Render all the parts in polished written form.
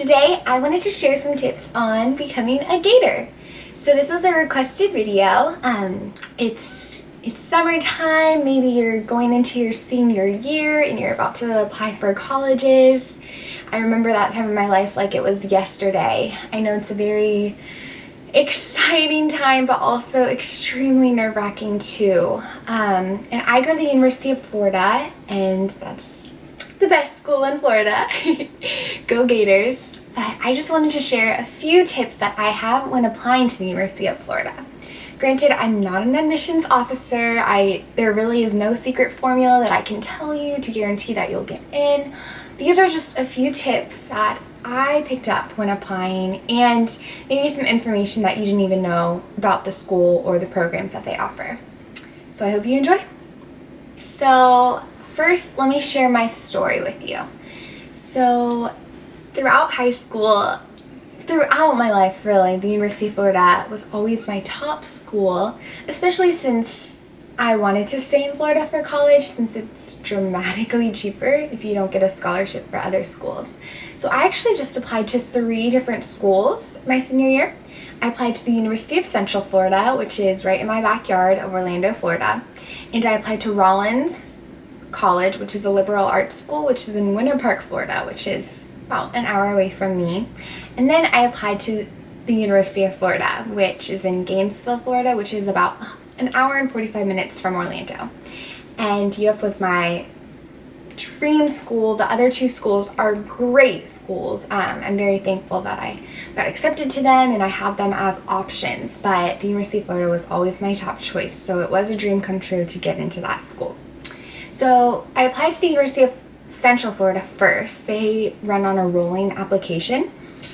today I wanted to share some tips on becoming a Gator. So this was a requested video. It's summertime, maybe you're going into your senior year and you're about to apply for colleges. I remember that time in my life like it was yesterday. I know it's a very exciting time, but also extremely nerve-wracking too. And I go to the University of Florida, and that's the best school in Florida. Go Gators. But I just wanted to share a few tips that I have when applying to the University of Florida. Granted, I'm not an admissions officer. There really is no secret formula that I can tell you to guarantee that you'll get in. These are just a few tips that I picked up when applying, and maybe some information that you didn't even know about the school or the programs that they offer. So I hope you enjoy. So first, let me share my story with you. So throughout high school, throughout my life really, the University of Florida was always my top school, especially since I wanted to stay in Florida for college, since it's dramatically cheaper if you don't get a scholarship for other schools. So I actually just applied to 3 different schools my senior year. I applied to the University of Central Florida, which is right in my backyard of Orlando, Florida. And I applied to Rollins College, which is a liberal arts school, which is in Winter Park, Florida, which is about an hour away from me. And then I applied to the University of Florida, which is in Gainesville, Florida, which is about an hour and 45 minutes from Orlando. And UF was my dream school. The other 2 schools are great schools. I'm very thankful that I got accepted to them and I have them as options, but the University of Florida was always my top choice, so it was a dream come true to get into that school. So I applied to the University of Central Florida first. They run on a rolling application,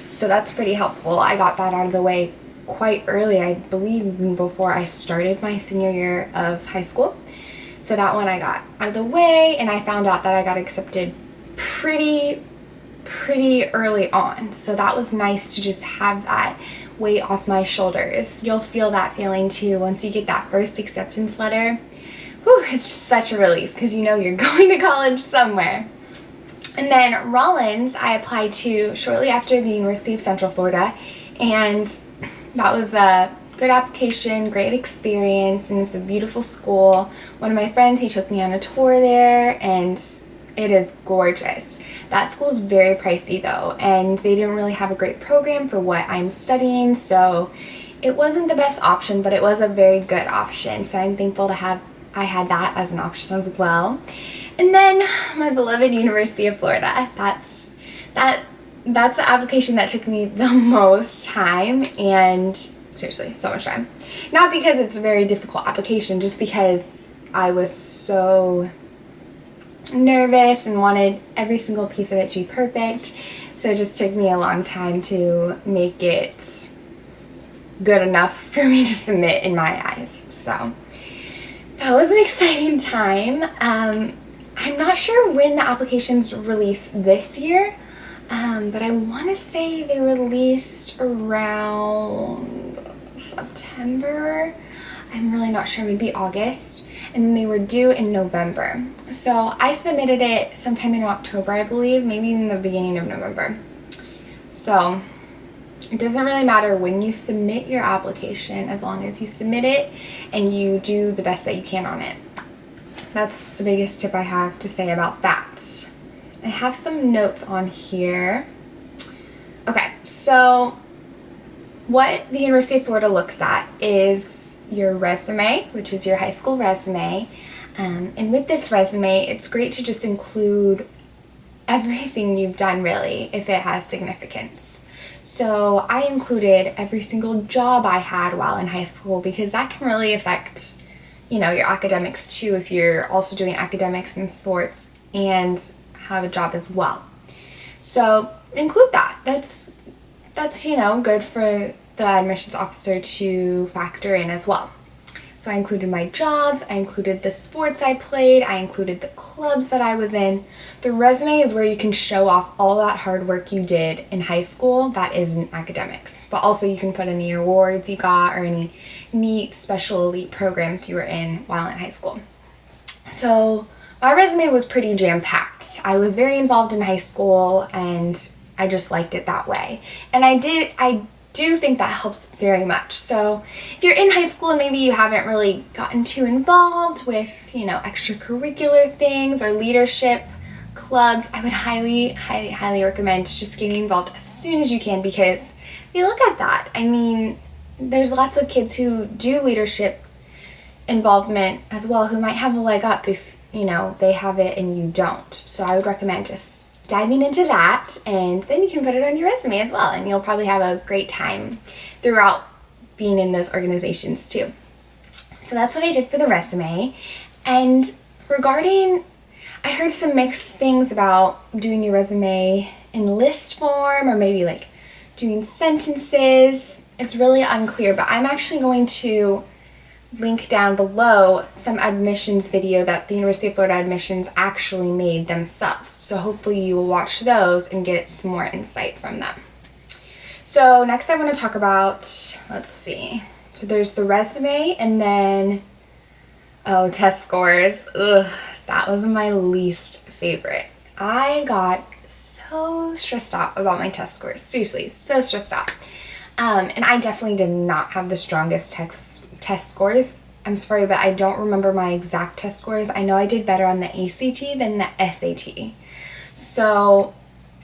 so that's pretty helpful. I got that out of the way quite early, I believe even before I started my senior year of high school. So that one I got out of the way, and I found out that I got accepted pretty early on. So that was nice to just have that weight off my shoulders. You'll feel that feeling too once you get that first acceptance letter. Whew, it's just such a relief because you know you're going to college somewhere. And then Rollins I applied to shortly after the University of Central Florida, and that was a good application, great experience, and it's a beautiful school. One of my friends, he took me on a tour there, and it is gorgeous. That school is very pricey though, and they didn't really have a great program for what I'm studying, so it wasn't the best option, but it was a very good option. So I'm thankful to have I had that as an option as well. And then my beloved University of Florida. That's the application that took me the most time, and seriously, so much time. Not because it's a very difficult application, just because I was so nervous and wanted every single piece of it to be perfect. So it just took me a long time to make it good enough for me to submit in my eyes. So that was an exciting time. I'm not sure when the applications release this year, but I want to say they released around September. I'm really not sure, maybe August, and they were due in November. So I submitted it sometime in October, I believe, maybe even the beginning of November. So it doesn't really matter when you submit your application, as long as you submit it and you do the best that you can on it. That's the biggest tip I have to say about that. I have some notes on here. Okay, so what the University of Florida looks at is your resume, which is your high school resume. And with this resume, it's great to just include everything you've done, really, if it has significance. So I included every single job I had while in high school, because that can really affect, your academics too, if you're also doing academics and sports and have a job as well. So include that. That's good for the admissions officer to factor in as well. So I included my jobs, I included the sports I played, I included the clubs that I was in. The resume is where you can show off all that hard work you did in high school that isn't academics. But also you can put any awards you got or any neat special elite programs you were in while in high school. So my resume was pretty jam-packed. I was very involved in high school, and I just liked it that way. And I do think that helps very much. So if you're in high school and maybe you haven't really gotten too involved with, you know, extracurricular things or leadership clubs, I would highly, highly, highly recommend just getting involved as soon as you can, because if you look at that, I mean, there's lots of kids who do leadership involvement as well who might have a leg up if, you know, they have it and you don't. So I would recommend just diving into that, and then you can put it on your resume as well, and you'll probably have a great time throughout being in those organizations too. So that's what I did for the resume. And regarding, I heard some mixed things about doing your resume in list form or maybe like doing sentences. It's really unclear, but I'm actually going to link down below some admissions video that the University of Florida admissions actually made themselves. So hopefully you will watch those and get some more insight from them. So next I want to talk about, let's see. So there's the resume, and then, oh, test scores. Ugh, that was my least favorite. I got so stressed out about my test scores. Seriously, so stressed out. And I definitely did not have the strongest test scores. I'm sorry, but I don't remember my exact test scores. I know I did better on the ACT than the SAT. So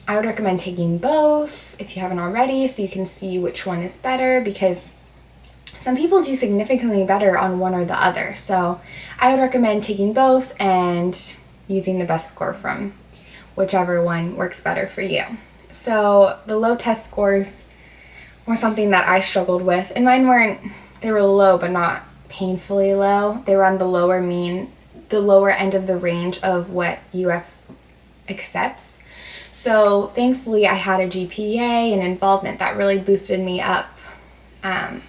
I would recommend taking both if you haven't already, so you can see which one is better, because some people do significantly better on one or the other. So I would recommend taking both and using the best score from whichever one works better for you. So the low test scores were something that I struggled with, and mine weren't, they were low but not painfully low. They were on the lower end of the range of what UF accepts. So thankfully I had a GPA and involvement that really boosted me up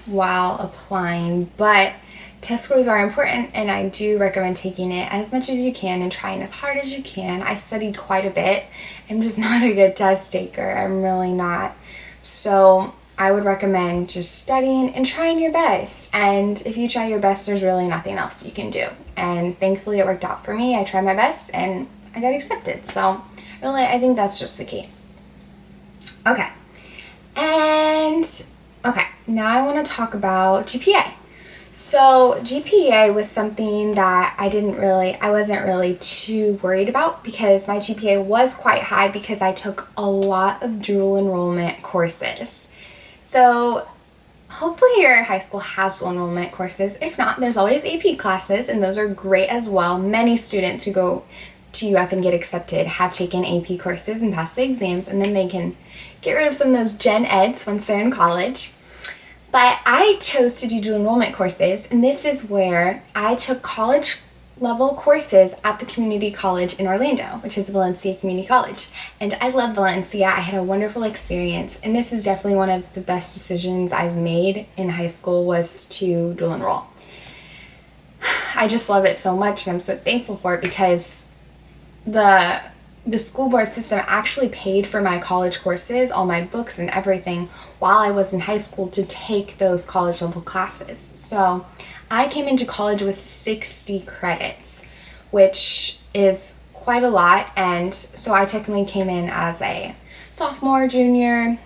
while applying. But test scores are important, and I do recommend taking it as much as you can and trying as hard as you can. I studied quite a bit. I'm just not a good test taker. I'm really not. So I would recommend just studying and trying your best. And if you try your best, there's really nothing else you can do. And thankfully it worked out for me. I tried my best and I got accepted. So really, I think that's just the key. Okay. Now I want to talk about GPA. So GPA was something that I wasn't really too worried about, because my GPA was quite high because I took a lot of dual enrollment courses. So hopefully your high school has dual enrollment courses. If not, there's always AP classes, and those are great as well. Many students who go to UF and get accepted have taken AP courses and passed the exams, and then they can get rid of some of those gen eds once they're in college. But I chose to do dual enrollment courses, and this is where I took college level courses at the community college in Orlando, which is Valencia Community College. And I love Valencia. I had a wonderful experience, and this is definitely one of the best decisions I've made in high school, was to dual enroll. I just love it so much, and I'm so thankful for it, because the school board system actually paid for my college courses, all my books and everything, while I was in high school to take those college level classes. So I came into college with 60 credits, which is quite a lot, and so I technically came in as a sophomore, junior,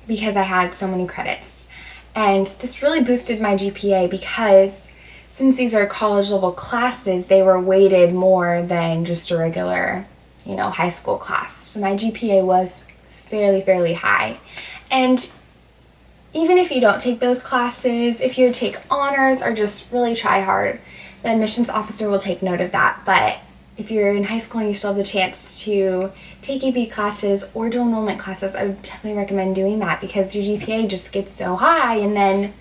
because I had so many credits. And this really boosted my GPA, because since these are college level classes, they were weighted more than just a regular, high school class. So my GPA was fairly high. And even if you don't take those classes, if you take honors or just really try hard, the admissions officer will take note of that. But if you're in high school and you still have the chance to take AP classes or dual enrollment classes, I would definitely recommend doing that, because your GPA just gets so high. And then,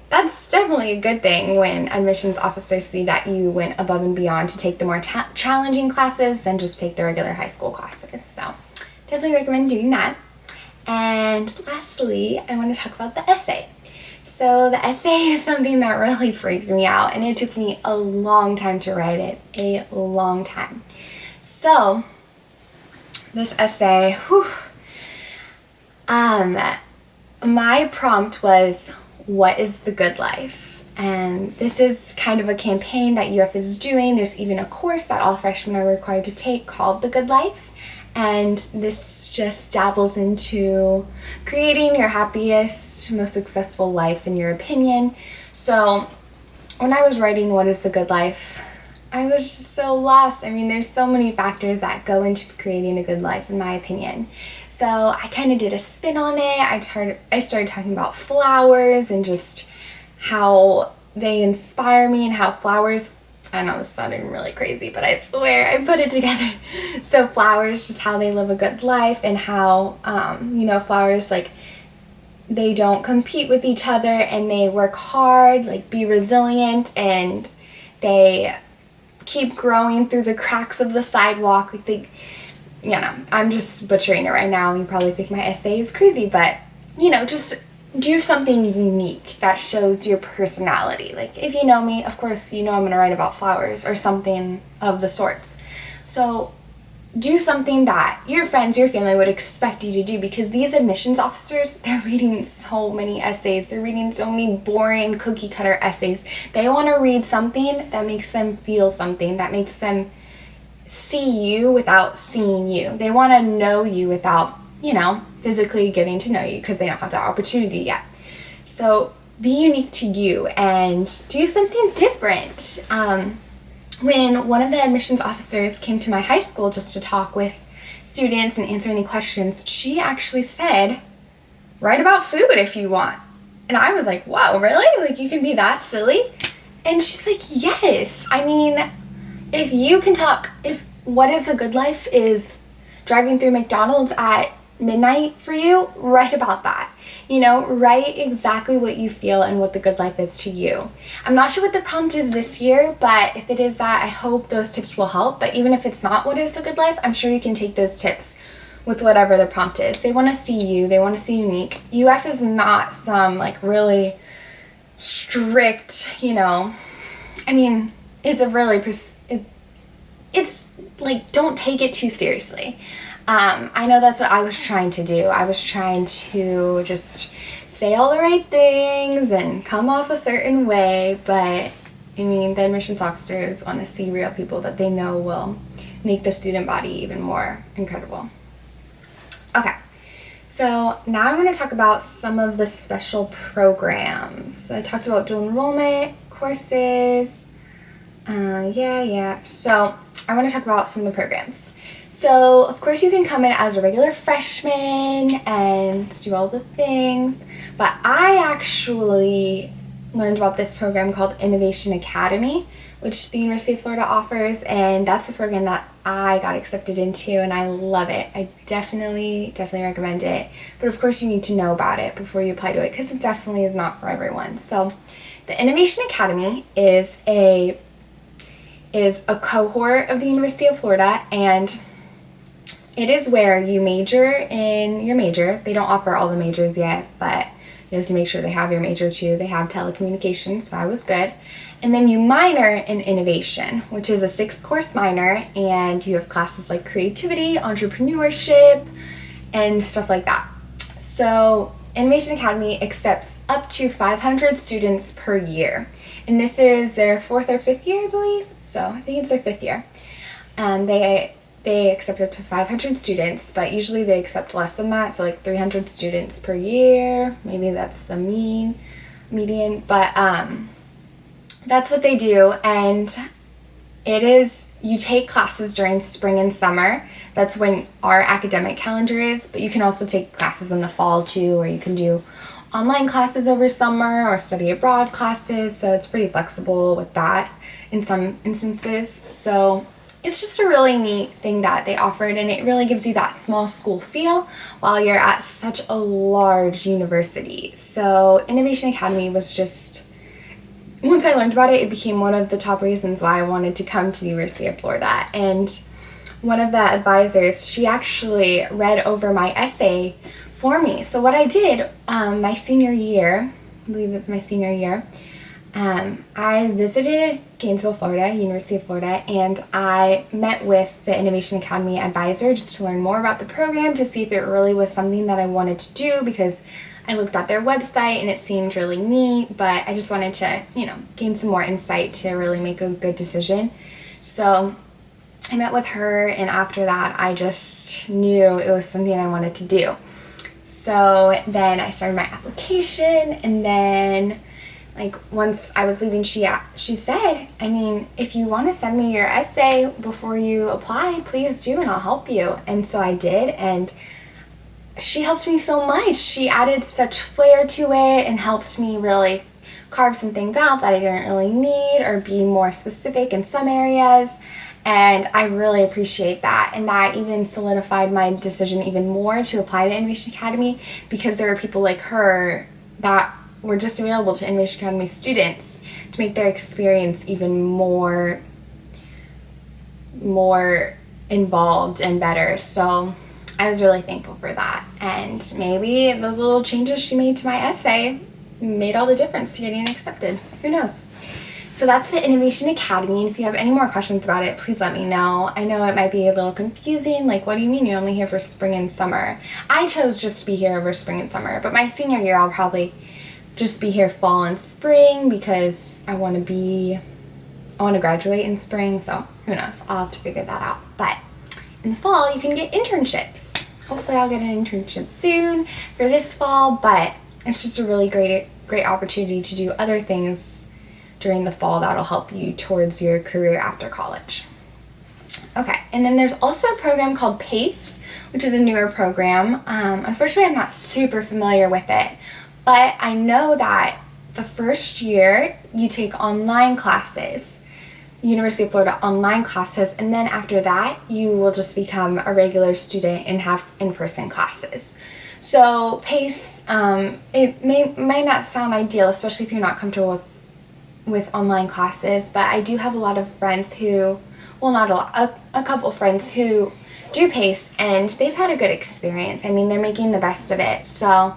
that's definitely a good thing when admissions officers see that you went above and beyond to take the more challenging classes than just take the regular high school classes. So definitely recommend doing that. And lastly, I want to talk about the essay. So the essay is something that really freaked me out, and it took me a long time to write it, a long time. So this essay, my prompt was, what is the good life? And this is kind of a campaign that UF is doing. There's even a course that all freshmen are required to take called The Good Life. and this just dabbles into creating your happiest, most successful life in your opinion. So when I was writing What is the Good Life, I was just so lost. I mean, there's so many factors that go into creating a good life, in my opinion. So I kind of did a spin on it. I started talking about flowers and just how they inspire me, and how flowers, I know this sounded really crazy, but I swear I put it together. So flowers, just how they live a good life, and how, flowers, like, they don't compete with each other, and they work hard, like, be resilient, and they keep growing through the cracks of the sidewalk. Like, I'm just butchering it right now. You probably think my essay is crazy, but, just do something unique that shows your personality. Like, if you know me, of course, I'm going to write about flowers or something of the sorts. So do something that your friends, your family would expect you to do, because these admissions officers, they're reading so many essays. They're reading so many boring cookie cutter essays. They want to read something that makes them feel something, that makes them see you without seeing you. They want to know you without, physically getting to know you, because they don't have that opportunity yet. So be unique to you and do something different. When one of the admissions officers came to my high school just to talk with students and answer any questions, she actually said, write about food if you want. And I was like, whoa, really? Like, you can be that silly? And she's like, yes. I mean, if you can talk, if What is a Good Life is driving through McDonald's at midnight for you, write about that. Write exactly what you feel and what the good life is to you. I'm not sure what the prompt is this year, but if it is that, I hope those tips will help. But even if it's not what is the good life, I'm sure you can take those tips with whatever the prompt is. They want to see you. They want to see unique. UF is not some, like, really strict, I mean, it's a really, it's like, don't take it too seriously. I know that's what I was trying to do. I was trying to just say all the right things and come off a certain way, but I mean, the admissions officers want to see real people that they know will make the student body even more incredible. Okay, so now I'm going to talk about some of the special programs. So I talked about dual enrollment, courses, So I want to talk about some of the programs. So, of course, you can come in as a regular freshman and do all the things, but I actually learned about this program called Innovation Academy, which the University of Florida offers, and that's the program that I got accepted into, and I love it. I definitely recommend it, but of course you need to know about it before you apply to it, because it definitely is not for everyone. So, the Innovation Academy is a cohort of the University of Florida, and it is where you major in your major. They don't offer all the majors yet, but you have to make sure they have your major too. They have telecommunications, so I was good. And then you minor in innovation, which is a 6-course minor, and you have classes like creativity, entrepreneurship, and stuff like that. So Innovation Academy accepts up to 500 students per year. And this is their 4th or 5th year, I believe. So I think it's their 5th year. They accept up to 500 students, but usually they accept less than that, so like 300 students per year. Maybe that's the median, but that's what they do. And it is, you take classes during spring and summer. That's when our academic calendar is, but you can also take classes in the fall too, or you can do online classes over summer or study abroad classes, so it's pretty flexible with that in some instances. So it's just a really neat thing that they offered, and it really gives you that small school feel while you're at such a large university. So Innovation Academy was just, once I learned about it, it became one of the top reasons why I wanted to come to the University of Florida. And one of the advisors, she actually read over my essay for me. So what I did my senior year, I believe it was my senior year, I visited Gainesville, Florida, University of Florida, and I met with the Innovation Academy advisor just to learn more about the program, to see if it really was something that I wanted to do, because I looked at their website and it seemed really neat, but I just wanted to, gain some more insight to really make a good decision. So I met with her, and after that I just knew it was something I wanted to do. So then I started my application, and then like once I was leaving, she said, I mean, if you want to send me your essay before you apply, please do, and I'll help you. And so I did, and she helped me so much. She added such flair to it and helped me really carve some things out that I didn't really need, or be more specific in some areas. And I really appreciate that. And that even solidified my decision even more to apply to Innovation Academy, because there were people like her that were just available to Innovation Academy students to make their experience even more involved and better. So I was really thankful for that. And maybe those little changes she made to my essay made all the difference to getting accepted. Who knows? So that's the Innovation Academy, and if you have any more questions about it, please let me know. I know it might be a little confusing, like, what do you mean you're only here for spring and summer? I chose just to be here over spring and summer, but my senior year I'll probably just be here fall and spring, because I want to graduate in spring, so who knows, I'll have to figure that out. But in the fall you can get internships. Hopefully I'll get an internship soon for this fall, but it's just a really great opportunity to do other things during the fall that'll help you towards your career after college. Okay, and then there's also a program called PACE, which is a newer program. Unfortunately, I'm not super familiar with it, but I know that the first year you take online classes, University of Florida online classes, and then after that you will just become a regular student and have in-person classes. So PACE, it might not sound ideal, especially if you're not comfortable with online classes, but I do have a lot of friends who, well, not a lot, a couple friends who do PACE, and they've had a good experience. I mean, they're making the best of it. So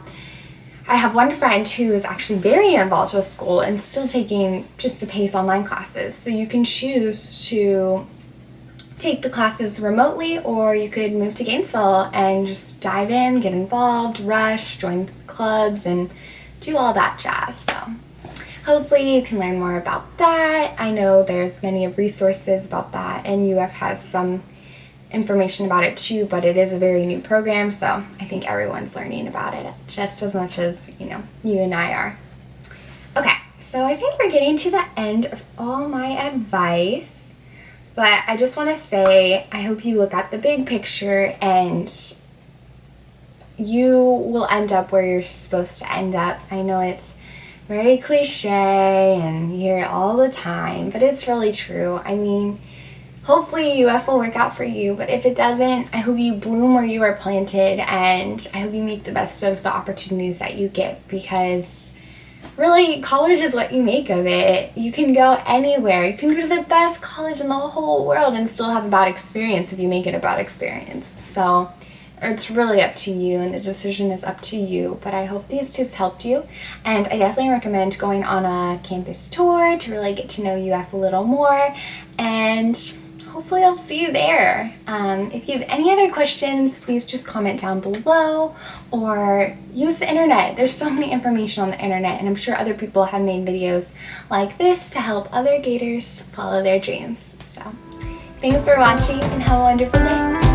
I have one friend who is actually very involved with school and still taking just the PACE online classes. So you can choose to take the classes remotely, or you could move to Gainesville and just dive in, get involved, rush, join clubs, and do all that jazz. So hopefully you can learn more about that. I know there's many resources about that, and UF has some information about it too, but it is a very new program, so I think everyone's learning about it just as much as, you and I are. Okay, so I think we're getting to the end of all my advice, but I just want to say I hope you look at the big picture and you will end up where you're supposed to end up. I know it's very cliche and you hear it all the time, but it's really true. I mean, hopefully UF will work out for you, but if it doesn't, I hope you bloom where you are planted, and I hope you make the best of the opportunities that you get, because really, college is what you make of it. You can go anywhere. You can go to the best college in the whole world and still have a bad experience if you make it a bad experience. So it's really up to you, and the decision is up to you, but I hope these tips helped you, and I definitely recommend going on a campus tour to really get to know UF a little more, and hopefully I'll see you there. If you have any other questions, please just comment down below or use the internet. There's so many information on the internet, and I'm sure other people have made videos like this to help other Gators follow their dreams. So thanks for watching, and have a wonderful day.